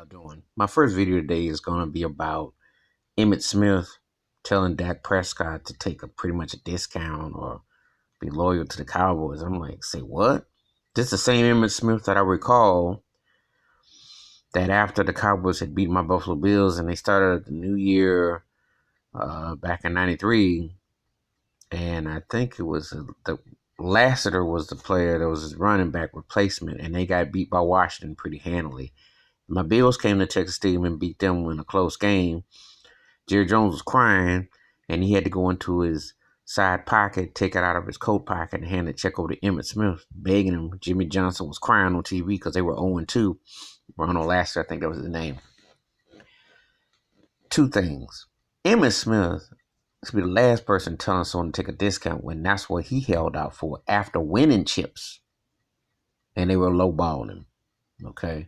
y'all doing? My first video today is going to be about Emmitt Smith telling Dak Prescott to take a pretty much a discount or be loyal to the Cowboys. I'm like, say what? This is the same Emmitt Smith that I recall that after the Cowboys had beat my Buffalo Bills and they started the new year back in '93, and I think it was the Lassiter was the player that was his running back replacement, and they got beat by Washington pretty handily. My Bills came to Texas Stadium and beat them in a close game. Jerry Jones was crying, and he had to go into his side pocket, take it out of his coat pocket, and hand the check over to Emmitt Smith, begging him. Jimmy Johnson was crying on TV because they were 0-2. Ronald Lassiter, I think that was his name. Two things. Emmitt Smith should be the last person telling someone to take a discount when that's what he held out for after winning chips. And they were lowballing him. Okay?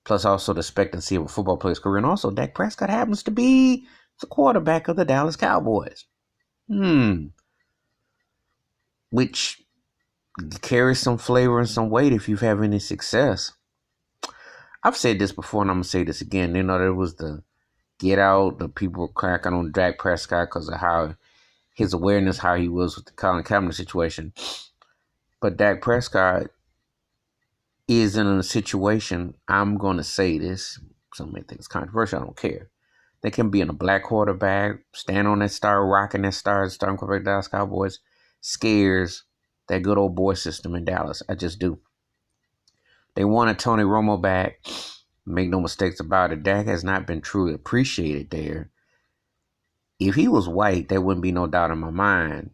Plus also the expectancy of a football player's career. And also Dak Prescott happens to be the quarterback of the Dallas Cowboys. Which carries some flavor and some weight if you've had any success. I've said this before and I'm going to say this again. You know, there was the get out, the people were cracking on Dak Prescott because of how his awareness, how he was with the Colin Kaepernick situation. But Dak Prescott is in a situation, I'm going to say this, some may think it's controversial, I don't care. They can be in a black quarterback, stand on that star, rocking that star, starting quarterback Dallas Cowboys, scares that good old boy system in Dallas. I just do. They wanted Tony Romo back. Make no mistakes about it. Dak has not been truly appreciated there. If he was white, there wouldn't be no doubt in my mind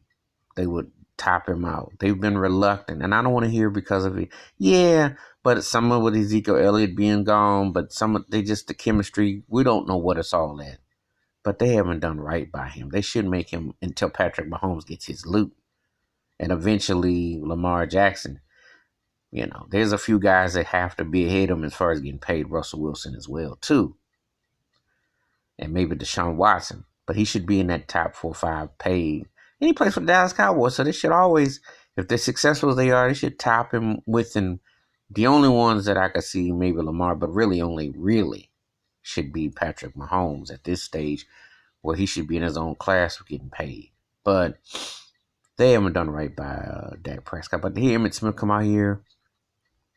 they would top him out. They've been reluctant, and I don't want to hear because of it. Yeah, but some of with Ezekiel Elliott being gone, but some of they just the chemistry. We don't know what it's all at. But they haven't done right by him. They should make him until Patrick Mahomes gets his loot, and eventually Lamar Jackson. You know, there's a few guys that have to be ahead of him as far as getting paid. Russell Wilson as well too, and maybe Deshaun Watson. But he should be in that top 4 or 5 paid. And he plays for the Dallas Cowboys, so they should always, if they're successful as they are, they should top him within the only ones that I could see, maybe Lamar, but really should be Patrick Mahomes at this stage where he should be in his own class for getting paid. But they haven't done right by Dak Prescott. But to hear Emmitt Smith come out here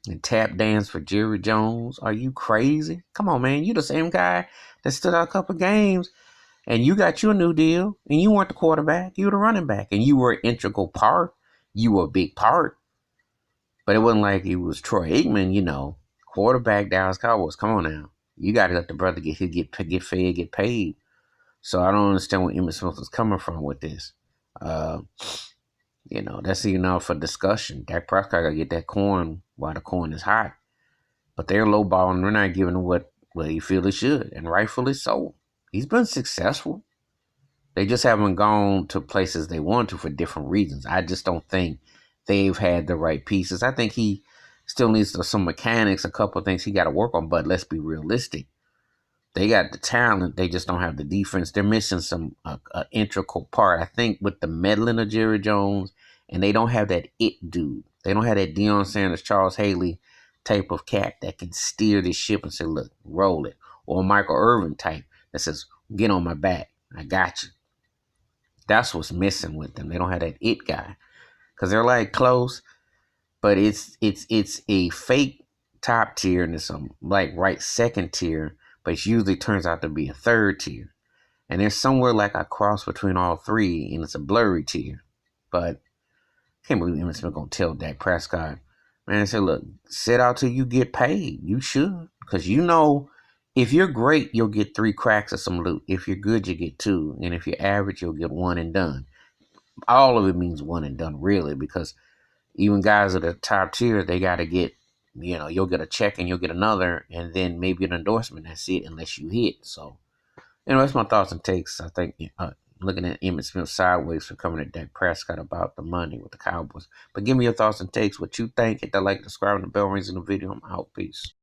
and tap dance for Jerry Jones, are you crazy? Come on, man. You the same guy that stood out a couple games. And you got your new deal, and you weren't the quarterback. You were the running back, and you were an integral part. You were a big part. But it wasn't like it was Troy Aikman, you know, quarterback, Dallas Cowboys. Come on now. You got to let the brother get fed, get paid. So I don't understand where Emmitt Smith is coming from with this. You know, that's even for discussion. Dak Prescott got to get that corn while the corn is hot. But they're lowballing. They're not giving him what he feel he should, and rightfully so. He's been successful. They just haven't gone to places they want to for different reasons. I just don't think they've had the right pieces. I think he still needs some mechanics, a couple of things he got to work on, but let's be realistic. They got the talent. They just don't have the defense. They're missing some integral part. I think with the meddling of Jerry Jones, and they don't have that it dude. They don't have that Deion Sanders, Charles Haley type of cat that can steer this ship and say, look, roll it. Or Michael Irvin type that says, get on my back. I got you. That's what's missing with them. They don't have that it guy. Because they're like close, but it's a fake top tier and it's some like right second tier, but it usually turns out to be a third tier. And there's somewhere like a cross between all three, and it's a blurry tier. But I can't believe Emmitt Smith gonna tell Dak Prescott, man, say, look, sit out till you get paid. You should. Because you know, if you're great, you'll get 3 cracks of some loot. If you're good, you get 2. And if you're average, you'll get 1 and done. All of it means 1 and done, really, because even guys at the top tier, they got to get, you know, you'll get a check and you'll get another, and then maybe an endorsement. That's it, unless you hit. So, anyway, that's my thoughts and takes. I think looking at Emmitt Smith sideways for coming at Dak Prescott about the money with the Cowboys. But give me your thoughts and takes, what you think. Hit that like, subscribe, and the bell rings in the video. I'm out. Peace.